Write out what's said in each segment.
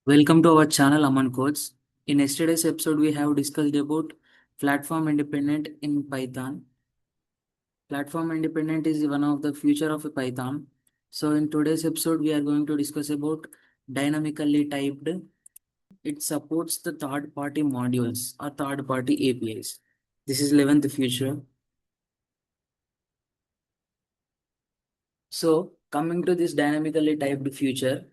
Welcome to our channel Aman Codes. In yesterday's episode, we have discussed about platform independent in Python. Platform independent is one of the future of Python. So in today's episode, we are going to discuss about dynamically typed. It supports the third-party modules or third-party APIs. This is 11th feature. So coming to this dynamically typed feature,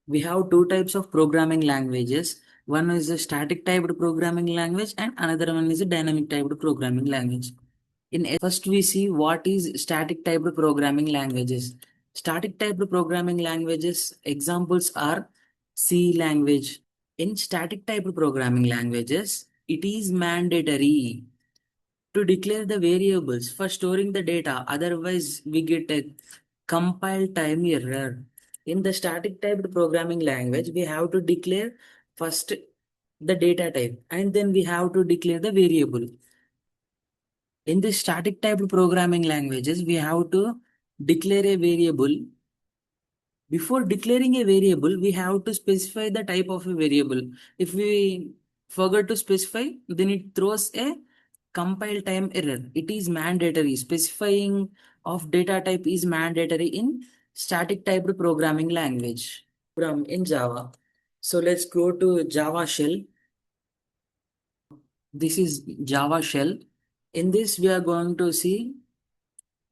we have two types of programming languages. One is a static typed programming language and another one is a dynamic typed programming language. First we see what is static typed programming languages. Static typed programming languages examples are C language. In static typed programming languages, it is mandatory to declare the variables for storing the data. Otherwise, we get a compile time error. In the static typed programming language, we have to declare first the data type and then we have to declare the variable. In the static typed programming languages, we have to declare a variable. Before declaring a variable, we have to specify the type of a variable. If we forget to specify, then it throws a compile time error. It is mandatory. Specifying of data type is mandatory in static typed programming language from in Java. So let's go to Java shell. This is Java shell. In this, we are going to see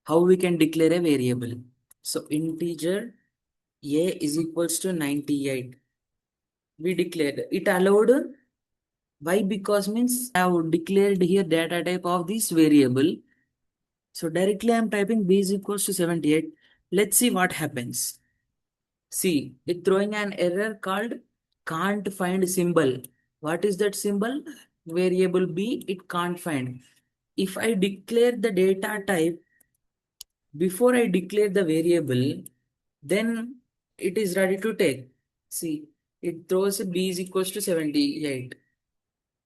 how we can declare a variable. So integer a is equals to 98. We declared it allowed. Why? Because means I have declared here data type of this variable. So directly I'm typing b is equals to 78. Let's see what happens. See, it throwing an error called can't find symbol. What is that symbol? Variable b, it can't find. If I declare the data type before I declare the variable, then it is ready to take. See, it throws b is equals to 78.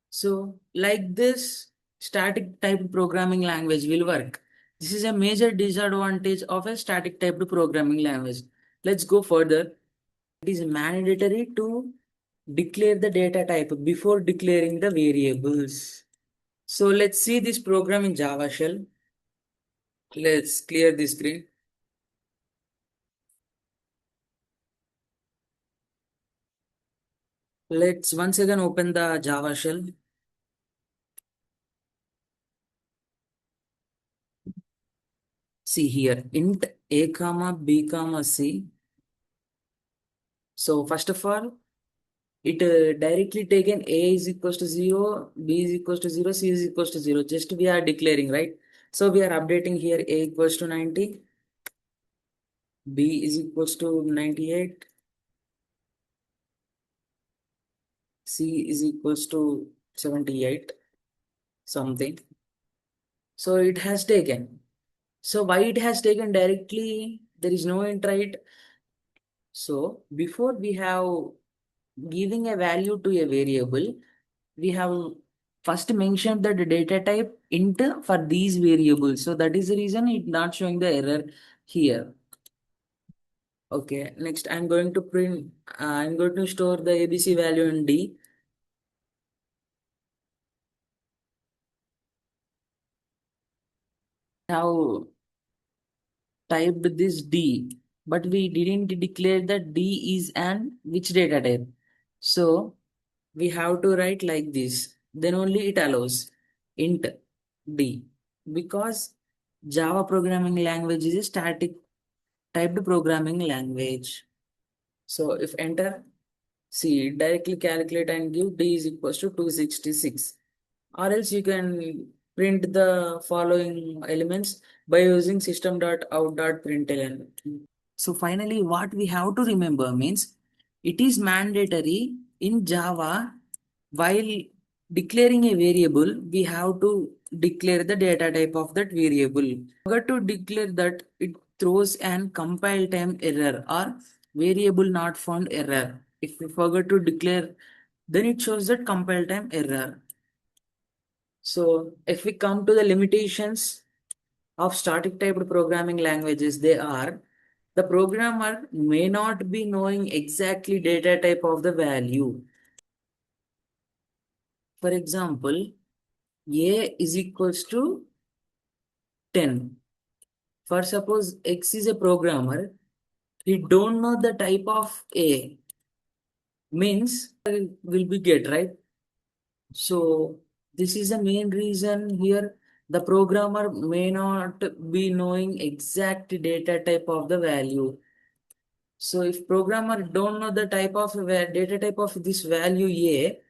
So like this, static type programming language will work. This is a major disadvantage of a static typed programming language. Let's go further. It is mandatory to declare the data type before declaring the variables. So let's see this program in Java shell. Let's clear the screen. Let's once again open the Java shell. See here, int a comma b comma c. So first of all, it directly taken a is equals to 0, b is equals to 0, c is equals to 0. Just we are declaring, right? So we are updating here a equals to 90, b is equals to 98, c is equals to 78, something. So it has taken. So why it has taken directly? There is no int, right? So before we have giving a value to a variable, we have first mentioned that the data type int for these variables. So that is the reason it's not showing the error here. Okay, next I'm going to store the ABC value in D. Now typed this D, but we didn't declare that D is an which data type. So we have to write like this. Then only it allows int D because Java programming language is a static typed programming language. So if enter, see directly calculate and give D is equals to 266. Or else you can print the following elements by using system.out.println. So finally, what we have to remember means it is mandatory in Java while declaring a variable, we have to declare the data type of that variable. Forget to declare that it throws an compile time error or variable not found error. If we forget to declare, then it shows that compile time error. So if we come to the limitations of static typed programming languages, they are The programmer may not be knowing exactly data type of the value. For example, A is equals to 10. For suppose X is a programmer, he don't know the type of A, means will be get, right? So this is the main reason here. The programmer may not be knowing exact data type of the value. So if programmer don't know the type of data type of this value A,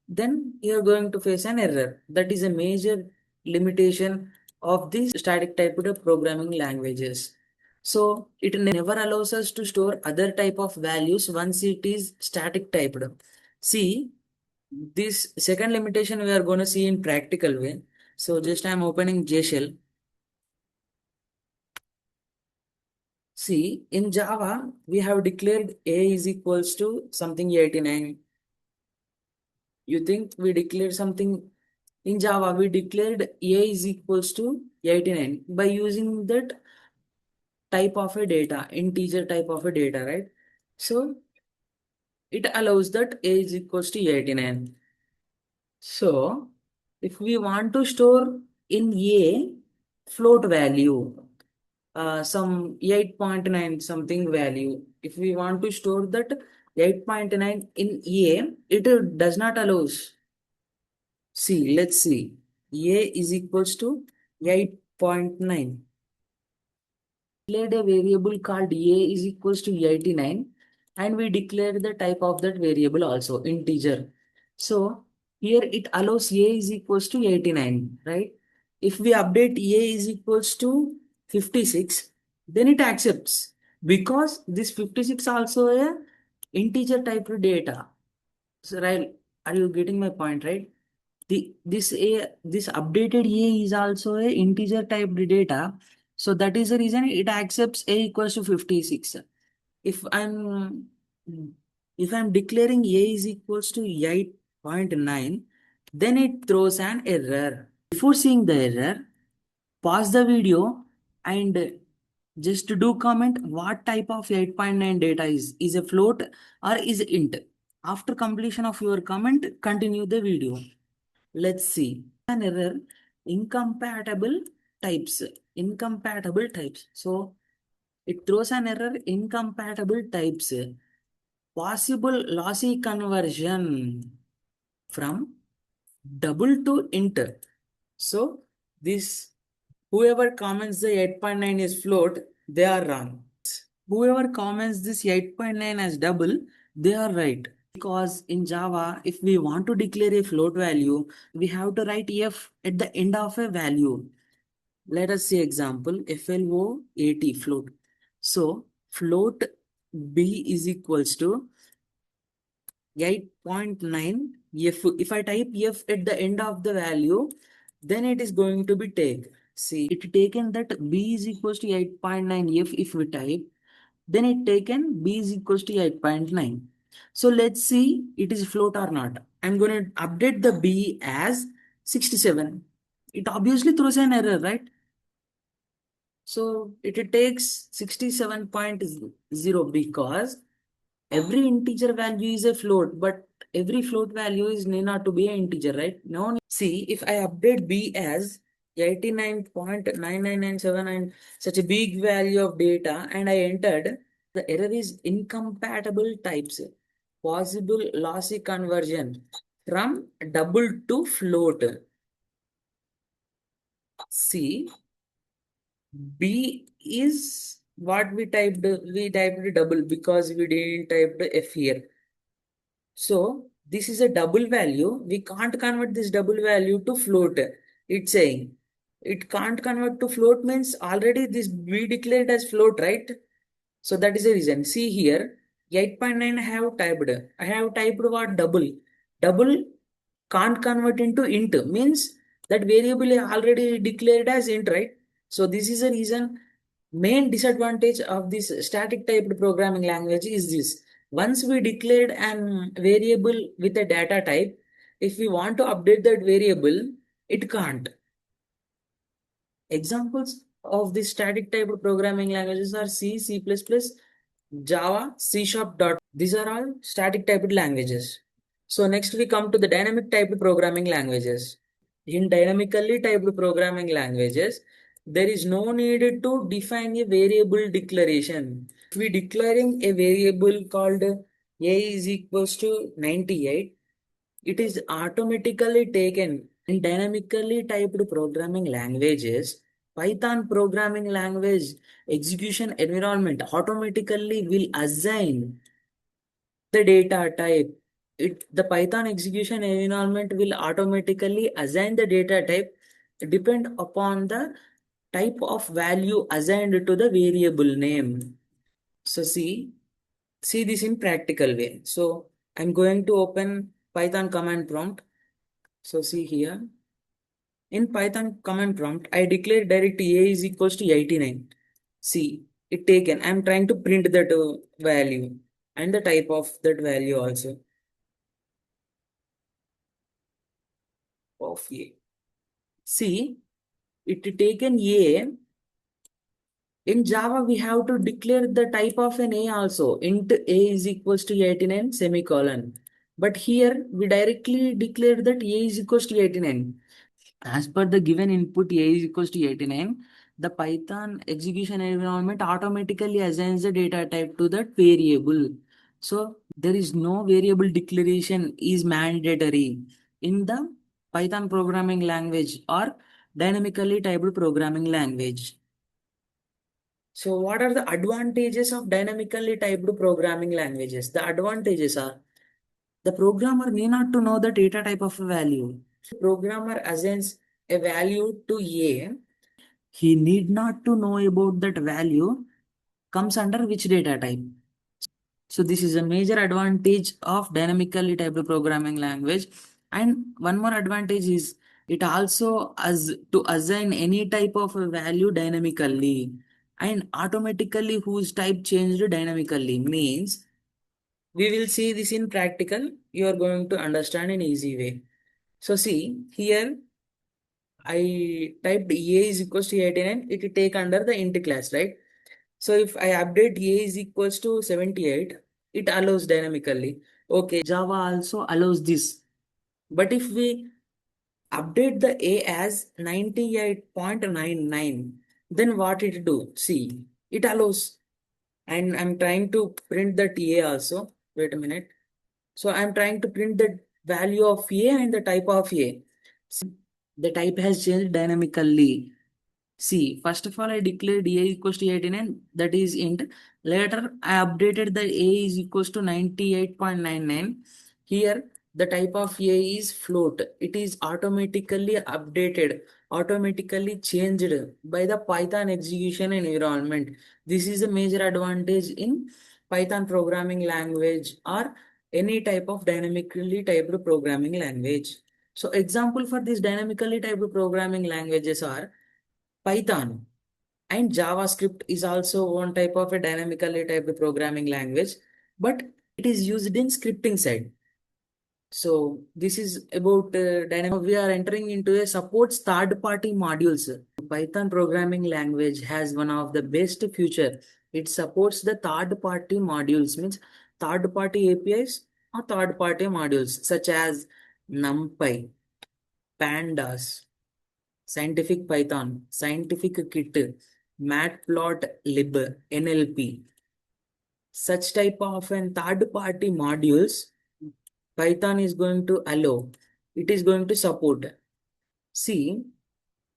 then you're going to face an error. That is a major limitation of these static typed programming languages. So it never allows us to store other type of values once it is static typed. See, this second limitation we are going to see in practical way. So just I'm opening JShell. See, in Java, we have declared A is equals to something 89. You think we declared something in Java, we declared A is equals to 89 by using that type of a data, integer type of a data, right? So it allows that A is equals to 89. So if we want to store in A float value, some 8.9 something value. If we want to store that 8.9 in A, it does not allows. See, let's see. A is equals to 8.9. Declared a variable called A is equals to 89 and we declared the type of that variable also integer. So here it allows A is equals to 89, right? If we update A is equals to 56, then it accepts because this 56 also a integer type of data. So right, are you getting my point, right? This updated A is also a integer typed data. So that is the reason it accepts A equals to 56. If I'm if I'm declaring A is equals to 8.9, then it throws an error. Before seeing the error, pause the video and just to do comment what type of 8.9 data is a float or is int. After completion of your comment, continue the video. Let's see. An error, incompatible types. Incompatible types. So it throws an error, incompatible types. Possible lossy conversion from double to int. So this whoever comments the 8.9 is float, they are wrong. Whoever comments this 8.9 as double, they are right. Because in Java, if we want to declare a float value, we have to write f at the end of a value. Let us see example float float. So float b is equals to 8.9 f. If I type f at the end of the value, then it is going to be take. See, it taken that b is equals to 8.9 f if we type, then it taken b is equals to 8.9. So let's see it is float or not. I'm going to update the b as 67. It obviously throws an error, right? So it takes 67.0 because every integer value is a float, but every float value is need not to be an integer, right? No. See, if I update b as 89.99979 and such a big value of data and I entered, the error is incompatible types, possible lossy conversion from double to float. See, B is what we typed double because we didn't type the F here. So this is a double value. We can't convert this double value to float. It's saying it can't convert to float means already this we declared as float, right? So that is the reason. See here, 8.9 I have typed. I have typed what double. Double can't convert into int means that variable is already declared as int, right? So this is the reason. Main disadvantage of this static typed programming language is this. Once we declared an variable with a data type, if we want to update that variable, it can't. Examples, of the static typed programming languages are C, C++, Java, C Sharp. These are all static typed languages. So next we come to the dynamic typed programming languages. In dynamically typed programming languages, there is no need to define a variable declaration. If we declaring a variable called a is equals to 98, it is automatically taken. In dynamically typed programming languages, Python programming language execution environment automatically will assign the data type. The Python execution environment will automatically assign the data type depend upon the type of value assigned to the variable name. So see this in practical way. So I'm going to open Python command prompt. So see here. In Python command prompt, I declare direct A is equals to 89. See, it taken. I'm trying to print that value and the type of that value also of A. See, it taken A. In Java, we have to declare the type of an A also. Int A is equals to 89 semicolon. But here we directly declare that A is equals to 89. As per the given input A is equals to 89, the Python execution environment automatically assigns the data type to that variable. So there is no variable declaration is mandatory in the Python programming language or dynamically typed programming language. So what are the advantages of dynamically typed programming languages? The advantages are the programmer need not to know the data type of a value. Programmer assigns a value to A, he need not to know about that value comes under which data type. So this is a major advantage of dynamically typed programming language. And one more advantage is it also as to assign any type of a value dynamically and automatically whose type changed dynamically means we will see this in practical. You are going to understand in easy way. So see here I typed A is equals to 89, it will take under the int class, right? So if I update A is equals to 78, it allows dynamically. Okay, Java also allows this. But if we update the A as 98.99, then what it do? See, it allows. And I'm trying to print that A also. Wait a minute. So I'm trying to print the value of A and the type of A. The type has changed dynamically. See, first of all, I declared A equals to 89, that is int. Later, I updated the A is equals to 98.99. Here, the type of A is float. It is automatically updated, automatically changed by the Python execution environment. This is a major advantage in Python programming language or any type of dynamically typed programming language. So example for these dynamically typed programming languages are Python and JavaScript is also one type of a dynamically typed programming language, but it is used in scripting side. So this is about dynamic. We are entering into a supports third-party modules. Python programming language has one of the best feature. It supports the third-party modules, means third-party APIs or third-party modules such as NumPy, Pandas, Scientific Python, Scientific Kit, Matplotlib, NLP. Such type of an third-party modules Python is going to allow. It is going to support. See,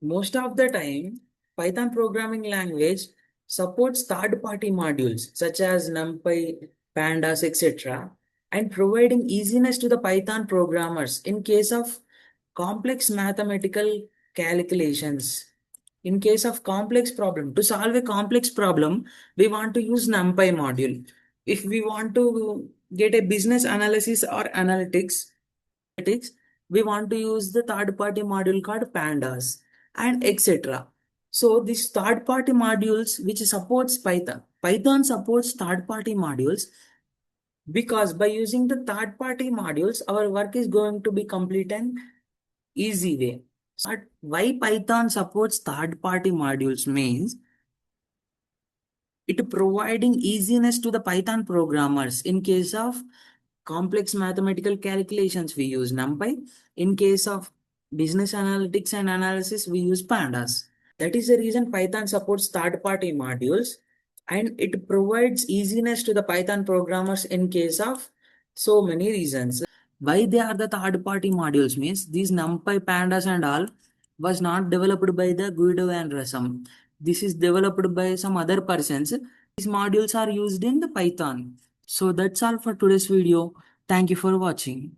most of the time, Python programming language supports third-party modules such as NumPy, Pandas, etc. and providing easiness to the Python programmers in case of complex mathematical calculations. In case of complex problem, to solve a complex problem, we want to use NumPy module. If we want to get a business analysis or analytics, we want to use the third party module called Pandas and etc. So these third party modules which supports Python. Python supports third party modules because by using the third party modules, our work is going to be complete and easy way. But why Python supports third-party modules means it providing easiness to the Python programmers. In case of complex mathematical calculations, we use NumPy. In case of business analytics and analysis, we use Pandas. That is the reason Python supports third-party modules, and it provides easiness to the Python programmers in case of so many reasons. Why they are the third-party modules means these NumPy, Pandas and all was not developed by the Guido and Rasam. This is developed by some other persons. These modules are used in the Python. So that's all for today's video. Thank you for watching.